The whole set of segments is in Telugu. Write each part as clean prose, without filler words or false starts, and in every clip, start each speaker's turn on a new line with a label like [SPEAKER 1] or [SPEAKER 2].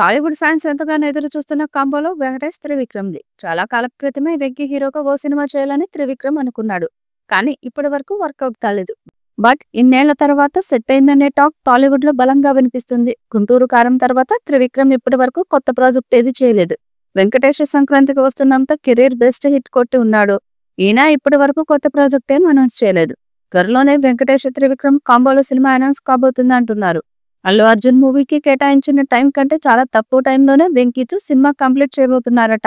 [SPEAKER 1] టాలీవుడ్ ఫ్యాన్స్ ఎంతగానో ఎదురు చూస్తున్న కాంబోలో వెంకటేష్ త్రివిక్రమ్‌ది. చాలా కాలం క్రితమే వెంకీ హీరోగా ఓ సినిమా చేయాలని త్రివిక్రమ్ అనుకున్నాడు. కానీ ఇప్పటి వరకు వర్కౌట్ కాలేదు. బట్ ఇన్నేళ్ల తర్వాత సెట్ అయిందనే టాక్ టాలీవుడ్‌లో బలంగా వినిపిస్తుంది. గుంటూరు కారం తర్వాత త్రివిక్రమ్ ఇప్పటి వరకు కొత్త ప్రాజెక్ట్ ఏది చేయలేదు. వెంకటేష్ సంక్రాంతికి వస్తున్నంత కెరీర్ బెస్ట్ హిట్ కొట్టి ఉన్నాడు. ఈయన ఇప్పటి వరకు కొత్త ప్రాజెక్ట్ ఏం అనౌన్స్ చేయలేదు. త్వరలోనే వెంకటేష్ త్రివిక్రమ్ కాంబోలో సినిమా అనౌన్స్ కాబోతుంది అంటున్నారు. అల్లు అర్జున్ మూవీకి కేటాయించిన టైం కంటే చాలా తక్కువ టైంలోనే వెంకీతో సినిమా కంప్లీట్ చేయబోతున్నారట.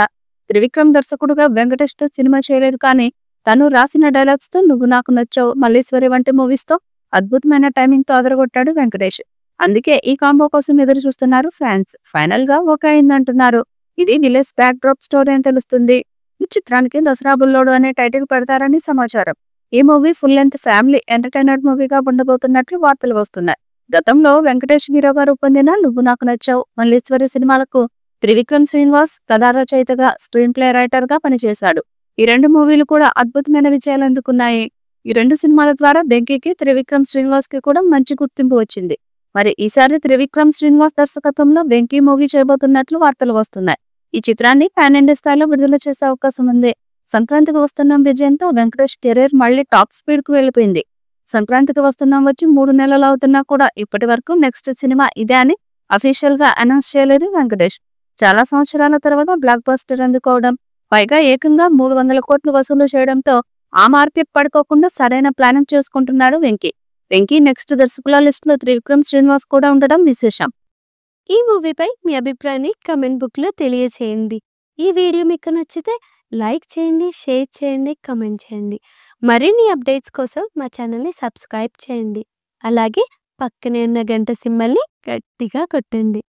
[SPEAKER 1] త్రివిక్రమ్ దర్శకుడుగా వెంకటేష్ తో సినిమా చేయలేదు, కానీ తను రాసిన డైలాగ్స్ తో నువ్వు నాకు నచ్చావు, మల్లీశ్వరి వంటి మూవీస్ తో అద్భుతమైన టైమింగ్ తో అదరగొట్టాడు వెంకటేష్. అందుకే ఈ కాంబో కోసం ఎదురు చూస్తున్నారు ఫ్యాన్స్. ఫైనల్ గా ఓకే అయిందంటున్నారు. ఇది విలేజ్ బ్యాక్ డ్రాప్ స్టోరీ అని తెలుస్తుంది. ఈ చిత్రానికి దసరా బుల్లోడు అనే టైటిల్ పెడతారని సమాచారం. ఈ movie full length family entertainer మూవీగా ఉండబోతున్నట్లు వార్తలు వస్తున్నాయి. గతంలో వెంకటేష్ హీరోగా రూపొందిన నువ్వు నాకు నచ్చావు, మల్లీశ్వరి సినిమాలకు త్రివిక్రమ్ శ్రీనివాస్ కథా రచయితగా, స్క్రీన్ ప్లే రైటర్ గా పనిచేశాడు. ఈ రెండు మూవీలు కూడా అద్భుతమైన విజయాలు అందుకున్నాయి. ఈ రెండు సినిమాల ద్వారా వెంకీకి, త్రివిక్రమ్ శ్రీనివాస్ కి కూడా మంచి గుర్తింపు వచ్చింది. మరి ఈసారి త్రివిక్రమ్ శ్రీనివాస్ దర్శకత్వంలో వెంకీ మూవీ చేయబోతున్నట్లు వార్తలు వస్తున్నాయి. ఈ చిత్రాన్ని పాన్ ఇండియా స్థాయిలో విడుదల చేసే అవకాశం ఉంది. సంక్రాంతికి వస్తున్న విజయంతో వెంకటేష్ కెరీర్ మళ్లీ టాప్ స్పీడ్ కు వెళ్లిపోయింది. సంక్రాంతికి వస్తున్నాం వచ్చి 3 నెలలు అవుతున్నా కూడా ఇప్పటి వరకు నెక్స్ట్ సినిమా ఇదే అని అఫీషియల్ గా అనౌన్స్ చేయలేదు వెంకటేష్. చాలా సంవత్సరాల తర్వాత బ్లాక్ బస్టర్ అందుకోవడం, పైగా ఏకంగా 300 కోట్లు వసూలు చేయడంతో ఆ మార్కెట్ పడుకోకుండా సరైన ప్లానింగ్ చేసుకుంటున్నాడు వెంకీ. వెంకీ నెక్స్ట్ దర్శకుల లిస్ట్ లో త్రివిక్రమ్ శ్రీనివాస్ కూడా ఉండడం విశేషం.
[SPEAKER 2] ఈ మూవీపై మీ అభిప్రాయాన్ని కమెంట్ బుక్లో తెలియచేయండి. ఈ వీడియో మీకు నచ్చితే లైక్ చేయండి, షేర్ చేయండి, కమెంట్ చేయండి. మరిన్ని అప్డేట్స్ కోసం మా ఛానల్ని సబ్స్క్రైబ్ చేయండి. అలాగే పక్కనే ఉన్న గంట సింబల్ని గట్టిగా కొట్టండి.